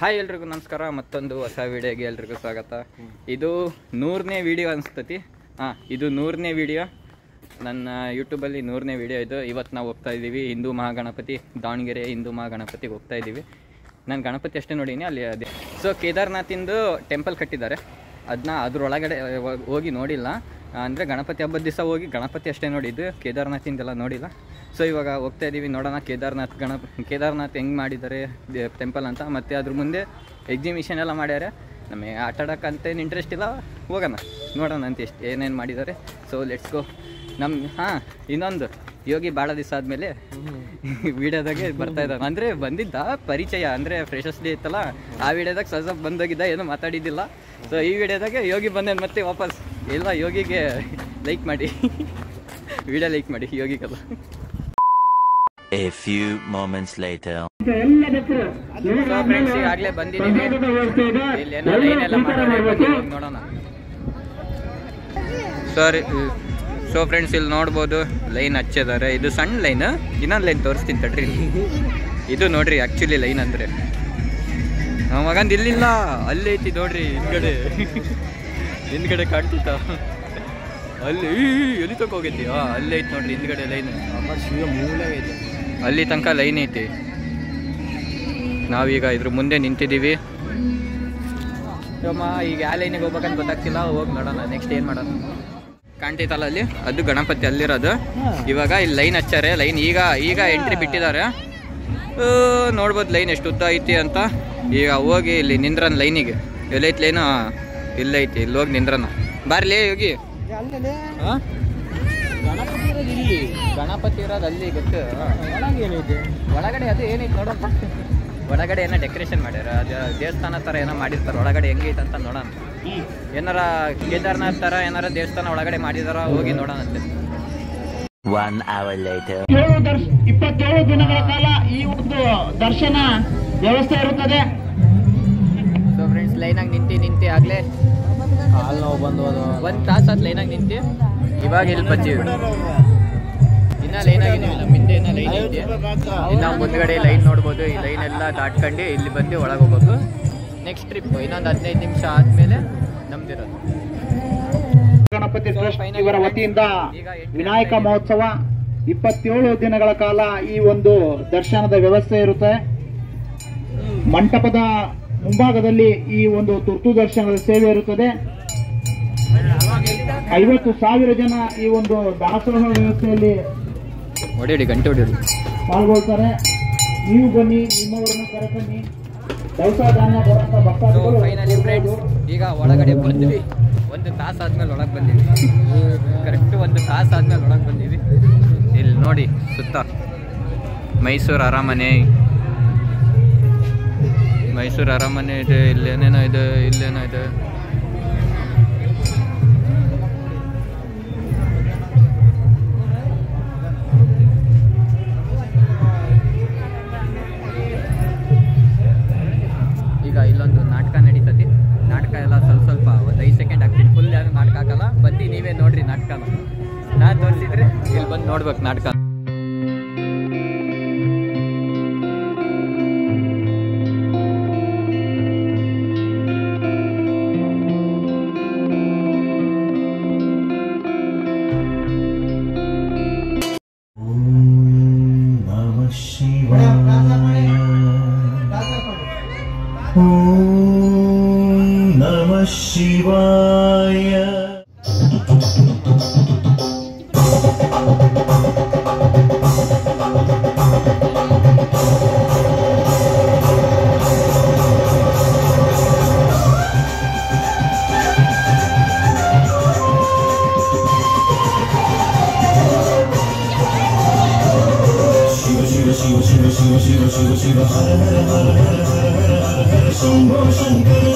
Hi ಎಲ್ರಿಗೂ ನಮಸ್ಕಾರ. ಮತ್ತೊಂದು ಹೊಸ ವಿಡಿಯೋಗೆ ಎಲ್ರಿಗೂ ಸ್ವಾಗತ. ಇದು 100ನೇ ವಿಡಿಯೋ ಅನಿಸ್ತತಿ. ಇದು 100ನೇ ವಿಡಿಯೋ, ನನ್ನ ಯೂಟ್ಯೂಬಲ್ಲಿ 100ನೇ ವಿಡಿಯೋ ಇದು. ಇವತ್ತು ನಾವು ಹೋಗ್ತಾ ಇದ್ದೀವಿ ಹಿಂದೂ ಮಹಾಗಣಪತಿ, ದಾವಣಗೆರೆ ಹಿಂದೂ ಮಹಾಗಣಪತಿಗೆ ಹೋಗ್ತಾ ಇದ್ದೀವಿ. ನಾನು ಗಣಪತಿ ಅಷ್ಟೇ ನೋಡೀನಿ ಅಲ್ಲಿ. ಅದೇ ಸೊ ಕೇದಾರ್ನಾಥಿಂದು ಟೆಂಪಲ್ ಕಟ್ಟಿದ್ದಾರೆ, ಅದನ್ನ ಅದ್ರೊಳಗಡೆ ಹೋಗಿ ನೋಡಿಲ್ಲ. ಅಂದರೆ ಗಣಪತಿ ಹಬ್ಬದ ದಿವಸ ಹೋಗಿ ಗಣಪತಿ ಅಷ್ಟೇ ನೋಡಿದ್ದು, ಕೇದಾರ್ನಾಥಿಂದೆಲ್ಲ ನೋಡಿಲ್ಲ. ಸೊ ಇವಾಗ ಹೋಗ್ತಾ ಇದ್ದೀವಿ, ನೋಡೋಣ ಕೇದಾರ್ನಾಥ್ ಹೆಂಗೆ ಮಾಡಿದ್ದಾರೆ ಟೆಂಪಲ್ ಅಂತ. ಮತ್ತು ಅದ್ರ ಮುಂದೆ ಎಕ್ಸಿಬಿಷನ್ ಎಲ್ಲ ಮಾಡ್ಯಾರೆ. ನಮಗೆ ಆಟ ಆಡೋಕ್ಕಂತೇನು ಇಂಟ್ರೆಸ್ಟ್ ಇಲ್ಲ, ಹೋಗೋಣ ನೋಡೋಣ ಅಂತ ಎಷ್ಟು ಏನೇನು ಮಾಡಿದ್ದಾರೆ. So let's go. ಇನ್ನೊಂದು ಯೋಗಿ ಭಾಳ ದಿವಸ ಆದಮೇಲೆ ವಿಡಿಯೋದಾಗೆ ಬರ್ತಾ ಇದ್ದಾನೆ. ಅಂದರೆ ಬಂದಿದ್ದ ಪರಿಚಯ, ಅಂದರೆ ಫ್ರೆಶರ್ಸ್ ಡೇ ಇತ್ತಲ್ಲ, ಆ ವಿಡಿಯೋದಾಗ ಸ್ವಲ್ಪ ಬಂದೋಗಿದ್ದ, ಏನೂ ಮಾತಾಡಿದ್ದಿಲ್ಲ. ಸೊ ಈ ವಿಡಿಯೋದಾಗೆ ಯೋಗಿ ಬಂದೇನು ಮತ್ತೆ ವಾಪಸ್. ಎಲ್ಲ ಯೋಗಿಗೆ ಲೈಕ್ ಮಾಡಿ, ವಿಡಿಯೋ ಲೈಕ್ ಮಾಡಿ ಯೋಗಿಗೆಲ್ಲ. A few moments later. So friends, ಈಗಾಗಲೇ ಬಂದಿದ್ದೀವಿ. ಇಲ್ಲೇನೋ ಲೈನ್ ಎಲ್ಲ ಮಾಡೋಣ, ನೋಡೋಣ. ಸರಿ. ಸೊ ಫ್ರೆಂಡ್ಸ್, ಇಲ್ಲಿ ನೋಡ್ಬೋದು ಲೈನ್ ಹಚ್ಚಿದ್ದಾರೆ. ಇದು ಸಣ್ಣ ಲೈನ್, ಇನ್ನೊಂದು ಲೈನ್ ತೋರಿಸ್ತೀನಿ ತಡ್ರಿ. ಇದು ನೋಡ್ರಿ ಆ್ಯಕ್ಚುಲಿ ಲೈನ್ ಅಂದರೆ ಮಗಂದು ಇಲ್ಲಿಲ್ಲ, ಅಲ್ಲಿ ಐತಿ ನೋಡ್ರಿ ಹಿಂದ್ಗಡೆ ಕಾಣ್ತಿತ್ತ ಅಲ್ಲಿ, ಎಲ್ಲಿ ತನಕ ಹೋಗೈತಿ? ಅಲ್ಲಿ ಐತಿ ನೋಡ್ರಿ ಹಿಂದ್ಗಡೆ ಲೈನ್, ಅಲ್ಲಿ ತನಕ ಲೈನ್ ಐತಿ. ನಾವೀಗ ಇದ್ರ ಮುಂದೆ ನಿಂತಿದ್ದೀವಿ. ಈಗ ಯಾವ ಲೈನಿಗೆ ಹೋಗ್ಬೇಕಂತ ಗೊತ್ತಾಗ್ತಿಲ್ಲ, ಹೋಗಿ ನೋಡೋಣ ನೆಕ್ಸ್ಟ್ ಏನು ಮಾಡೋಣ. ಕಾಣ್ತೈತಲ್ಲ ಅಲ್ಲಿ, ಅದು ಗಣಪತಿ ಅಲ್ಲಿರೋದು. ಇವಾಗ ಇಲ್ಲಿ ಲೈನ್ ಹಚ್ಚಾರೆ, ಲೈನ್ ಈಗ ಎಂಟ್ರಿ ಬಿಟ್ಟಿದ್ದಾರೆ. ನೋಡ್ಬೋದು ಲೈನ್ ಎಷ್ಟು ಉದ್ದ ಐತಿ ಅಂತ. ಈಗ ಹೋಗಿ ಇಲ್ಲಿ ನಿಂದ್ರನ್ ಲೈನಿಗೆ. ಎಲ್ಲೈತಿ ಲೈನು? ಇಲ್ಲೈತಿ, ಇಲ್ಲಿ ಹೋಗಿ ನಿಂದ್ರನ. ಬಾರ್ಲಿ ಹೋಗಿ. ಗಣಪತಿ ಇರೋದು ಅಲ್ಲಿ ಗೊತ್ತು. ಒಳಗಡೆ ಅದು ಏನೈತಿ ನೋಡಪ್ಪ. ಒಳಗಡೆ ಏನೋ ಡೆಕೋರೇಷನ್ ಮಾಡ್ಯಾರ, ಅದು ದೇವಸ್ಥಾನ ಥರ ಏನೋ ಮಾಡಿರ್ತಾರೆ. ಒಳಗಡೆ ಹೆಂಗೈತೆ ಅಂತ ನೋಡೋಣ. ಏನಾರ ಕೇದಾರ್ನಾಥ್ ಥರ ಏನಾರ ದೇವಸ್ಥಾನ ಒಳಗಡೆ ಮಾಡಿದಾರ, ಹೋಗಿ ನೋಡೋಣಂತೆ. 1 hour later. 27 ದಿನಗಳ ಕಾಲ ಈ ಒಂದು ದರ್ಶನ ವ್ಯವಸ್ಥೆ ಇರುತ್ತದೆ. ಸೊ ಫ್ರೆಂಡ್ಸ್, ಲೈನಾಗಿ ನಿಂತಿ ಆಗಲೇ ಕಾಲು ನೋವು ಬಂದು ಒಂದು ತಾಸು ಆದ ಲೈನಾಗಿ ನಿಂತು. ಇವಾಗ ಇಲ್ಲಿ ಬಂದೀವಿ. ಇನ್ನೂ ಲೈನಾಗಿದ್ದೀವಿ, ಹಿಂದೆ ಇನ್ನೂ ಲೈನ್ ಐತಿ. ಇನ್ನು ಮುಂದ್ಗಡೆ ಲೈನ್ ನೋಡ್ಬೋದು. ಈ ಲೈನ್ ಎಲ್ಲ ದಾಟ್ಕೊಂಡು ಇಲ್ಲಿ ಬಂದು ಒಳಗೆ ಹೋಗ್ಬೇಕು. ನೆಕ್ಸ್ಟ್ ಟ್ರಿಪ್ ಇನ್ನೊಂದು 15 ನಿಮಿಷ ಆದಮೇಲೆ ನಮ್ದಿರೋದು. ಗಣಪತಿ ಟ್ರಸ್ಟ್ ಇವರ ವತಿಯಿಂದ ವಿನಾಯಕ ಮಹೋತ್ಸವ 27 ದಿನಗಳ ಕಾಲ ಈ ಒಂದು ದರ್ಶನದ ವ್ಯವಸ್ಥೆ ಇರುತ್ತೆ. ಮಂಟಪದ ಮುಂಭಾಗದಲ್ಲಿ ಈ ಒಂದು ತುರ್ತು ದರ್ಶನದ ಸೇವೆ ಇರುತ್ತದೆ. 50,000 ಜನ ಈ ಒಂದು ದಾಸೋಹ ವ್ಯವಸ್ಥೆಯಲ್ಲಿ ಗಂಟೆ ಹೊಡಿಯೋದು ಪಾಲ್ಗೊಳ್ತಾರೆ. ನೀವು ಬನ್ನಿ, ನಿಮ್ಮವರನ್ನು ಕರೆತನ್ನಿ. ದವಸ ಧಾನ್ಯ ಬರುವಂತ ಭಕ್ತಾದಿಗಳು. ಫೈನಲಿ ಫ್ರೆಂಡ್ಸ್, ಈಗ ಒಳಗಡೆ ಬಂದ್ವಿ. 1 ತಾಸು ಆದ್ಮೇಲೆ ಒಳಗೆ ಬಂದೀವಿ. ಕರೆಕ್ಟ್ 1 ತಾಸು ಆದ್ಮೇಲೆ ಒಳಗೆ ಬಂದೀವಿ. ಇಲ್ಲಿ ನೋಡಿ ಸುತ್ತ ಮೈಸೂರು ಅರಮನೆ ಇದೆ. ಇಲ್ಲೇನೇನೋ ಇದೆ, ಇಲ್ಲೇನೋ ಇದೆ. ಈಗ ಇಲ್ಲೊಂದು ನಾಟಕ ನಡೀತತಿ. ನಾಟಕ ಎಲ್ಲ ಸ್ವಲ್ಪ ಒಂದು 5 ಸೆಕೆಂಡ್ ಆಗ್ತೀನಿ, ಫುಲ್ ಯಾರು ನಾಟಕ ಹಾಕಲ್ಲ. ಬಂದು ನೀವೇ ನೋಡ್ರಿ ನಾಟಕನ. ನಾನು ತೋರಿಸಿದ್ರೆ ಇಲ್ಲಿ ಬಂದು ನೋಡ್ಬೇಕು ನಾಟಕ. Namah Shivaya. Shiva Shiva Hara Hara Hara Hara Hara Hara Hara Shambho Shankara.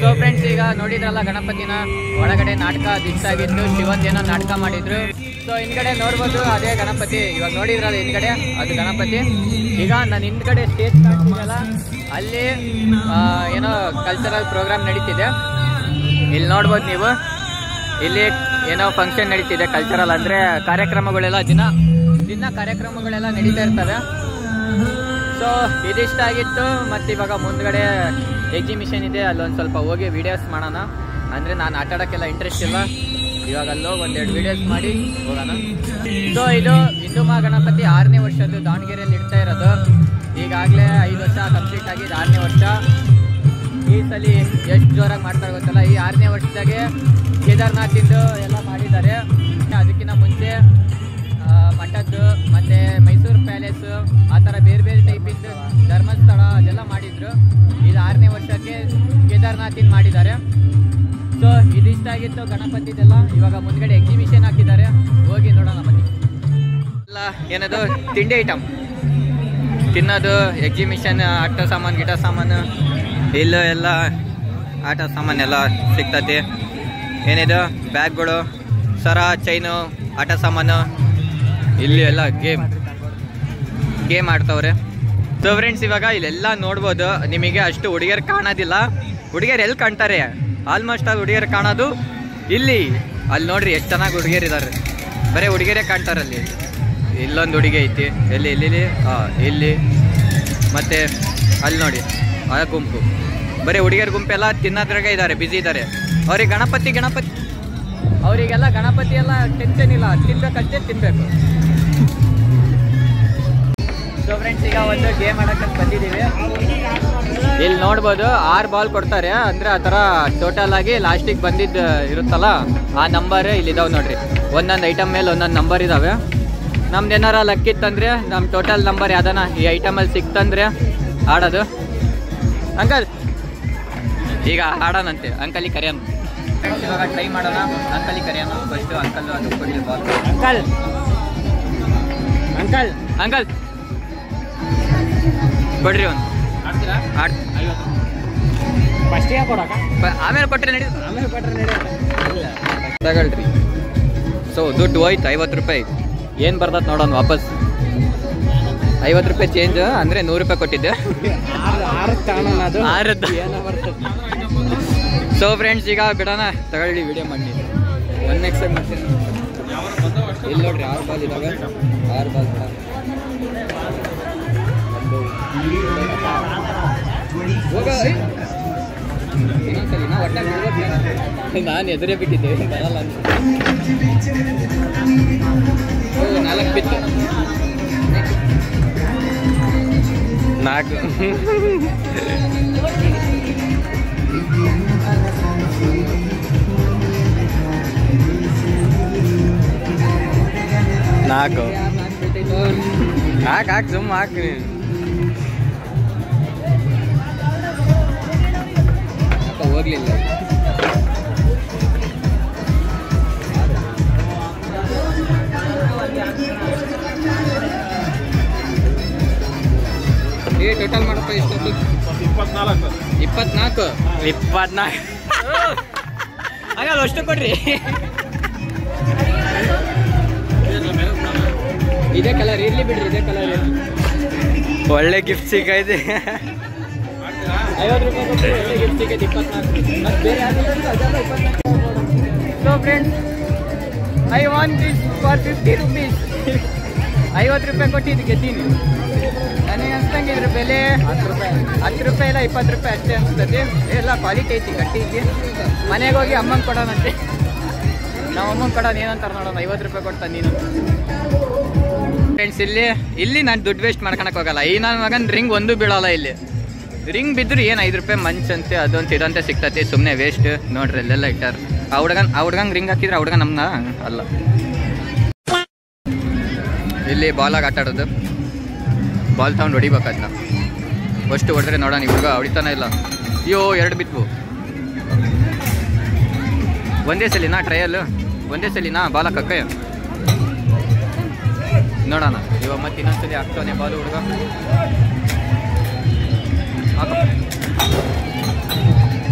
So friends, ಈಗ ನೋಡಿದ್ರಲ್ಲ ಗಣಪತಿನ ಒಳಗಡೆ ನಾಟಕ ದಿಕ್ಸಾಗಿತ್ತು, ಶಿವಂದೇನೋ ನಾಟಕ ಮಾಡಿದ್ರು. ಸೊ ಹಿಂದ್ಗಡೆ ನೋಡ್ಬೋದು ಅದೇ ಗಣಪತಿ. ಇವಾಗ ನೋಡಿದ್ರಲ್ಲ ಹಿಂದ್ಗಡೆ ಅದು ಗಣಪತಿ. ಈಗ ನಾನು ಹಿಂದ್ಗಡೆ ಸ್ಟೇಜ್ ಕಾಣಿಸ್ತಿದೆಯಲ್ಲ ಅಲ್ಲಿ ಏನೋ ಕಲ್ಚರಲ್ ಪ್ರೋಗ್ರಾಮ್ ನಡೀತಿದೆ. ಇಲ್ಲಿ ನೋಡ್ಬೋದು ನೀವು, ಇಲ್ಲಿ ಏನೋ ಫಂಕ್ಷನ್ ನಡೀತಿದೆ. ಕಲ್ಚರಲ್ ಅಂದ್ರೆ ಕಾರ್ಯಕ್ರಮಗಳೆಲ್ಲ ದಿನ ಕಾರ್ಯಕ್ರಮಗಳೆಲ್ಲ ನಡೀತಾ ಇರ್ತವೆ. ಸೊ ಇದಿಷ್ಟ ಆಗಿತ್ತು. ಮತ್ತು ಇವಾಗ ಮುಂದ್ಗಡೆ ಎಕ್ಸಿಬಿಷನ್ ಇದೆ, ಅಲ್ಲೊಂದು ಸ್ವಲ್ಪ ಹೋಗಿ ವಿಡಿಯೋಸ್ ಮಾಡೋಣ. ಅಂದರೆ ನಾನು ಆಟ ಆಡೋಕ್ಕೆಲ್ಲ ಇಂಟ್ರೆಸ್ಟ್ ಇಲ್ಲ. ಇವಾಗ ಅಲ್ಲೋಗಿ ಒಂದೆರಡು ವಿಡಿಯೋಸ್ ಮಾಡಿ ಹೋಗೋಣ. ಸೊ ಇದು ಹಿಂದೂ ಮಹಾಗಣಪತಿ 6ನೇ ವರ್ಷದ್ದು ದಾವಣಗೆರೆಯಲ್ಲಿ ಇಡ್ತಾ ಇರೋದು. ಈಗಾಗಲೇ 5 ವರ್ಷ ಕಂಪ್ಲೀಟ್ ಆಗಿ 6ನೇ ವರ್ಷ. ಈ ಸಲ ಎಷ್ಟು ಜೋರಾಗಿ ಮಾಡ್ತಾರೆ ಗೊತ್ತಲ್ಲ. ಈ 6ನೇ ವರ್ಷದಾಗೆ ಕೇದಾರ್ನಾಥಿಂದು ಎಲ್ಲ ಮಾಡಿದ್ದಾರೆ. ಅದಕ್ಕಿಂತ ಮುಂಚೆ ಮಠದ್ದು ಮತ್ತು ಮೈಸೂರು ಪ್ಯಾಲೇಸು ಆ ಥರ ಬೇರೆ ಬೇರೆ ಟೈಪಿಂದು ಧರ್ಮಸ್ಥಳ ಅದೆಲ್ಲ ಮಾಡಿದ್ರು. ಇದು 6ನೇ ವರ್ಷಕ್ಕೆ ಕೇದಾರ್ನಾಥಿಂದ ಮಾಡಿದ್ದಾರೆ. ಸೊ ಇದಿಷ್ಟ ಆಗಿತ್ತು ಗಣಪತಿದೆಲ್ಲ. ಇವಾಗ ಮುಂದ್ಗಡೆ ಎಕ್ಸಿಬಿಷನ್ ಹಾಕಿದ್ದಾರೆ, ಹೋಗಿ ನೋಡೋಣ ಬನ್ನಿ. ಎಲ್ಲ ಏನದು ತಿಂಡಿ ಐಟಮ್ ತಿನ್ನೋದು, ಎಕ್ಸಿಬಿಷನ್, ಆಟ ಸಾಮಾನು, ಗಿಟ ಸಾಮಾನು, ಇಲ್ಲೂ ಎಲ್ಲ ಆಟ ಸಾಮಾನೆಲ್ಲ ಸಿಗ್ತತಿ. ಏನಿದು ಬ್ಯಾಗ್ಗಳು, ಸರ, ಚೈನು, ಆಟ ಸಾಮಾನು. ಇಲ್ಲಿ ಎಲ್ಲ ಗೇಮ್ ಆಡ್ತವ್ರೆ. ಸೊ ಫ್ರೆಂಡ್ಸ್, ಇವಾಗ ಇಲ್ಲೆಲ್ಲ ನೋಡ್ಬೋದು. ನಿಮಗೆ ಅಷ್ಟು ಹುಡುಗಿಯರು ಕಾಣೋದಿಲ್ಲ. ಹುಡುಗಿಯರು ಎಲ್ಲಿ ಕಾಣ್ತಾರೆ? ಆಲ್ಮೋಸ್ಟ್ ಅಲ್ಲಿ ಹುಡುಗಿಯರು ಕಾಣೋದು ಇಲ್ಲಿ. ಅಲ್ಲಿ ನೋಡ್ರಿ ಎಷ್ಟು ಚೆನ್ನಾಗಿ ಹುಡುಗಿಯರಿದ್ದಾರೆ. ಬರೀ ಹುಡುಗಿಯರೇ ಕಾಣ್ತಾರಲ್ಲಿ. ಇಲ್ಲೊಂದು ಹುಡುಗಿ ಐತಿ, ಎಲ್ಲಿ ಇಲ್ಲಿ ಮತ್ತೆ ಅಲ್ಲಿ ನೋಡಿ ಆ ಗುಂಪು. ಬರೀ ಹುಡುಗಿಯರ ಗುಂಪೆಲ್ಲ ತಿನ್ನೋದ್ರಾಗೆ ಇದ್ದಾರೆ, ಬ್ಯುಸಿ ಇದ್ದಾರೆ. ಅವ್ರಿಗೆ ಗಣಪತಿ ಅವರಿಗೆಲ್ಲ ಗಣಪತಿ ಎಲ್ಲ ಟೆನ್ಷನ್ ಇಲ್ಲ, ತಿನ್ಬೇಕಷ್ಟೇ ತಿನ್ಬೇಕು. ಸೊ ಫ್ರೆಂಡ್ಸ್, ಈಗ ಒಂದು ಗೇಮ್ ಆಡೋಕ್ಕೆ ಬಂದಿದ್ದೀವಿ. ಇಲ್ಲಿ ನೋಡ್ಬೋದು 6 ಬಾಲ್ ಕೊಡ್ತಾರೆ. ಅಂದರೆ ಆ ಥರ ಟೋಟಲ್ ಆಗಿ ಲಾಸ್ಟಿಗೆ ಬಂದಿದ್ದು ಇರುತ್ತಲ್ಲ ಆ ನಂಬರ್ ಇಲ್ಲಿದ್ದಾವೆ ನೋಡ್ರಿ. ಒಂದೊಂದು ಐಟಮ್ ಮೇಲೆ ಒಂದೊಂದು ನಂಬರ್ ಇದ್ದಾವೆ. ನಮ್ದು ಏನಾರ ಲಕ್ಕಿತ್ತಂದರೆ ನಮ್ಮ ಟೋಟಲ್ ನಂಬರ್ ಯಾವ್ದಾನ ಈ ಐಟಮಲ್ಲಿ ಸಿಕ್ತಂದರೆ ಆಡೋದು. ಅಂಕಲ್ ಈಗ ಆಡೋಣಂತೆ. ಅಂಕಲಿಗೆ ಕರೆಯೋಣ. ಇವಾಗ ಟ್ರೈ ಮಾಡೋಣ. ಅಂಕಲಿಗೆ ಕರೆಯೋಣ ಫಸ್ಟು. ಅಂಕಲ್ ಅದು ಕೊಡಲಿ ಬಾಲ್. ಅಂಕಲ್ ಕೊಡ್ರಿ ಒಂದು. ಆಮೇಲೆ ಕೊಟ್ಟರೆ ತಗೊಳ್ರಿ. ಸೊ ದುಡ್ಡು ಹೋಯ್ತು 50 ರೂಪಾಯಿ. ಏನು ಬರ್ತದೆ ನೋಡೋಣ ವಾಪಸ್. 50 ರೂಪಾಯಿ ಚೇಂಜ್ ಅಂದರೆ 100 ರೂಪಾಯಿ ಕೊಟ್ಟಿದ್ದೆ. 6 ಸೊ ಫ್ರೆಂಡ್ಸ್, ಈಗ ಬಿಡೋಣ. ತಗೊಳ್ಳಿ, ವಿಡಿಯೋ ಮಾಡಿ. ಒಂದು ನೆಕ್ಸ್ಟ್ ಮಾಡ್ತೀನಿ. ಇಲ್ಲಿ ನೋಡ್ರಿ 6 ಬಾಲ್ ಇದ್ದಾವೆ. 6 ಬಾಲ್ ಇನ್ನೊಂದ್ಸಲಿ ನಾ ಒಟ್ಟಾಗಿ ನಾನು ಎದುರೇ ಬಿಟ್ಟಿದ್ದೆ, ಬರಲ್ಲ ಅಂತ. 4 ಬಿತ್ತು. 4 ಹಾಕಿ ಸುಮ್ಮ ಹಾಕಿ. ಹೋಗ್ಲಿಲ್ಲ. ಟೋಟಲ್ ಮಾಡಪ್ಪ ಎಷ್ಟು? 24 ಆಗಲ್ಲ, ಅಷ್ಟು ಕೊಡ್ರಿ. ಇದೇ ಕಲರ್ ಇರ್ಲಿ ಬಿಡ್ರಿ, ಇದೇ ಕಲರ್ ಒಳ್ಳೆ ಗಿಫ್ಟ್ ಸಿಕ್ಕೈತೆ. 50 ರೂಪಾಯಿ ಕೊಟ್ಟು ಒಳ್ಳೆ ಗಿಫ್ಟ್ ಸಿಕ್ಕೈತೆ. 24 ಮತ್ತೆ ಬೇರೆ ಯಾರು. So friends, I want this for 50 rupees. 50 ರೂಪಾಯಿ ಕೊಟ್ಟಿದ್ದು ಗೆದ್ದೀನಿ. ನನಗೆ ಅನ್ಸ್ತಂಗೆ ಇದ್ರ ಬೆಲೆ 10 ರೂಪಾಯಿ ಇಲ್ಲ 20 ರೂಪಾಯಿ ಅಷ್ಟೇ ಅನ್ಸ್ತದೆ. ಎಲ್ಲ ಕ್ವಾಲಿಟಿ ಐತಿ, ಗಟ್ಟಿ ಐತಿ. ಮನೆಗೆ ಹೋಗಿ ಅಮ್ಮಂಗೆ ಕೊಡೋಣಂತೆ. ನಾವು ಅಮ್ಮಂಗೆ ಕೊಡೋಣ ಏನಂತಾರೆ ನೋಡೋಣ. 50 ರೂಪಾಯಿ ಕೊಡ್ತಾನೆ ನೀನು. ಫ್ರೆಂಡ್ಸ್, ಇಲ್ಲಿ ನಾನು ದುಡ್ಡು ವೇಸ್ಟ್ ಮಾಡ್ಕೊಳಕ್ಕೆ ಹೋಗಲ್ಲ. ಈ ನನ್ನ ಮಗನ ರಿಂಗ್ ಒಂದು ಬೀಳಲ್ಲ. ಇಲ್ಲಿ ರಿಂಗ್ ಬಿದ್ದರೂ ಏನು 5 ರೂಪಾಯಿ ಮಂಚಂತೆ ಅದೊಂದು ಇದಂತೆ ಸಿಗ್ತೈತಿ. ಸುಮ್ಮನೆ ವೇಸ್ಟ್. ನೋಡ್ರಿ ಇಲ್ಲೆಲ್ಲ ಇಟ್ಟಾರ. ಆ ಹುಡ್ಗಂಗೆ ರಿಂಗ್ ಹಾಕಿದ್ರೆ ಆ ಹುಡ್ಗ ನಮ್ಮನ್ನ ಅಲ್ಲ. ಇಲ್ಲಿ ಬಾಲಾಗಿ ಆಟ ಆಡೋದು. ಬಾಲ್ ತಗೊಂಡು ಹೊಡಿಬೇಕು. ಅದನ್ನ ಫಸ್ಟ್ ಹೊಡೆದ್ರೆ ನೋಡೋಣ. ಹುಡುಗ ಹೊಡಿತಾನೆ ಇಲ್ಲ. ಅಯ್ಯೋ 2 ಬಿತ್ತು. ಒಂದೇ ಸಲಿನಾ ಟ್ರಯಲ್? ಒಂದೇ ಸಲಿನಾ ಬಾಲ ಕಕ್ಕ? ನೋಡೋಣ ಇವಾಗ ಮತ್ತೆ ಇನ್ನೊಂದ್ಸಲಿ ಹಾಕ್ತಾನೆ ಬಾಲು ಹುಡುಗ.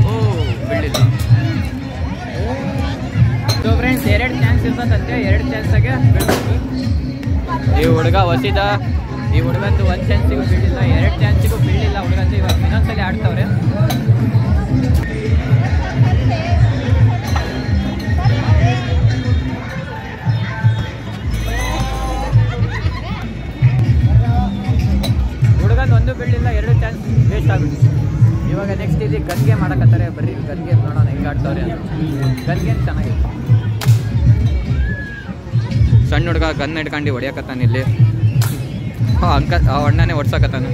ಓ ಬೀಳಿಲ್ಲ. ಸೊ ಫ್ರೆಂಡ್ಸ್ 2 ಚಾನ್ಸ್ ಇರ್ತದಂತೆ, 2 ಚಾನ್ಸಾಗೆ ಬೀಳ್ಬೇಕು. ಈ ಹುಡುಗ ಹೊಸಿದ, ಈ ಹುಡುಗಂದು 1 ಚಾನ್ಸಿಗೂ ಬೀಳಿಲ್ಲ, 2 ಚಾನ್ಸಿಗೂ ಬೀಳಿಲ್ಲ ಹುಡುಗಂದು. ಇವಾಗ ಇನ್ನೊಂದ್ಸಲಿ ಆಡ್ತವ್ರೆ. ಹುಡುಗಂದು 1 ಬೀಳಿಲ್ಲ, 2 ಚಾನ್ಸ್ ವೇಸ್ಟ್ ಆಗುತ್ತೆ. ಇವಾಗ ನೆಕ್ಸ್ಟ್ ಇಲ್ಲಿ ಗನ್ ಗೇಮ್ ಮಾಡಕತ್ತಾರೆ. ಬರ್ರಿ ಗನ್ ಗೇಮ್ ನೋಡೋಣ ಹೆಂಗೆ ಆಡ್ತವ್ರೆ. ಗನ್ ಗೇಮ್ ಚೆನ್ನಾಗಿದೆ. ಸಣ್ಣ ಹುಡುಗ ಗನ್ ಹಿಡ್ಕೊಂಡು ಹೊಡಿಯಕತ್ತಾನ ಇಲ್ಲಿ. ಆ ಅಣ್ಣನೇ ಹೊಡ್ಸಕತ್ತಾನ.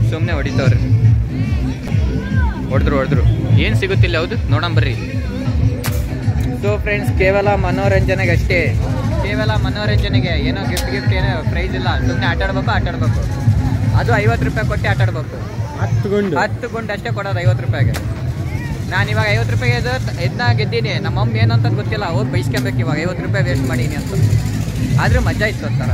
ಸುಮ್ಮನೆ ಹೊಡಿತವ್ರಿ. ಹೊಡೆದ್ರು ಏನು ಸಿಗುತ್ತಿಲ್ಲ. ಹೌದು ನೋಡೋಣ ಬರ್ರಿ. ಸೊ ಫ್ರೆಂಡ್ಸ್ ಕೇವಲ ಮನೋರಂಜನೆಗೆ ಅಷ್ಟೇ, ಕೇವಲ ಮನೋರಂಜನೆಗೆ. ಏನೋ ಗಿಫ್ಟ್ ಏನೋ ಪ್ರೈಸ್ ಇಲ್ಲ. ಸುಮ್ಮನೆ ಆಟಾಡ್ಬೇಕು. ಅದು 50 ರೂಪಾಯಿ ಕೊಟ್ಟು ಆಟಾಡ್ಬೇಕು. 10 ಗುಂಡು ಅಷ್ಟೇ ಕೊಡೋದು 50 ರೂಪಾಯಿಗೆ. ನಾನು ಇವಾಗ 50 ರೂಪಾಯಿಗೆ ಇದನ್ನ ಗೆದ್ದೀನಿ. ನಮ್ಮ ಮಮ್ಮಿ ಏನು ಅಂತ ಗೊತ್ತಿಲ್ಲ, ಹೋಗಿ ಬೈಸ್ಕೊಬೇಕು ಇವಾಗ 50 ರೂಪಾಯಿ ವೇಸ್ಟ್ ಮಾಡೀನಿ ಅಂತ. ಆದರೂ ಮಜಾ ಇತ್ತು ಒಂಥರ.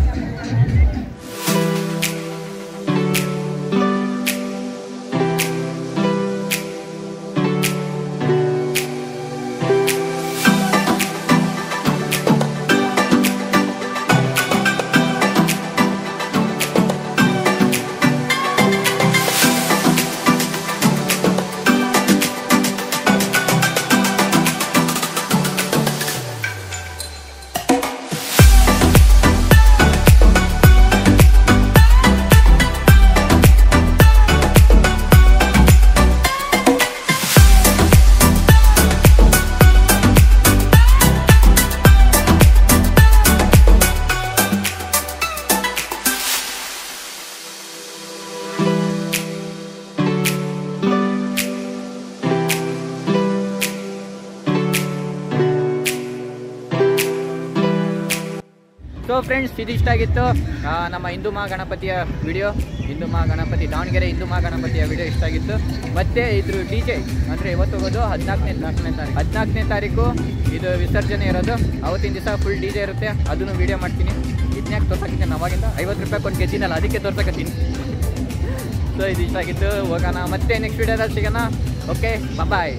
ಸೊ ಫ್ರೆಂಡ್ಸ್ ಇದಿಷ್ಟ ಆಗಿತ್ತು ನಮ್ಮ ಹಿಂದೂ ಮಹಾಗಣಪತಿಯ ವಿಡಿಯೋ. ಹಿಂದೂ ಮಹಾಗಣಪತಿ ದಾವಣಗೆರೆ ಹಿಂದೂ ಮಹಾಗಣಪತಿಯ ವಿಡಿಯೋ ಇಷ್ಟ ಆಗಿತ್ತು. ಮತ್ತು ಇದ್ರ DJ ಅಂದರೆ ಇವತ್ತು ಹೋಗೋದು 14ನೇ ತಾರೀಕು ಇದು ವಿಸರ್ಜನೆ ಇರೋದು. ಅವತ್ತಿನ ದಿವಸ ಫುಲ್ DJ ಇರುತ್ತೆ. ಅದನ್ನು ವಿಡಿಯೋ ಮಾಡ್ತೀನಿ. ಇದನ್ಯಾಕೆ ತೋರ್ಸಕ್ಕೆ ಅವಾಗಿಂದ 50 ರೂಪಾಯಿ ಕೊಟ್ಟು ಗೆದ್ದಿನಲ್ಲ, ಅದಕ್ಕೆ ತೋರ್ಸಕತ್ತೀನಿ. ಸೊ ಇದು ಇಷ್ಟ ಆಗಿತ್ತು. ಹೋಗೋಣ ಮತ್ತೆ ನೆಕ್ಸ್ಟ್ ವಿಡಿಯೋದಲ್ಲಿ ಸಿಗೋಣ. ಓಕೆ ಬಾಯ್.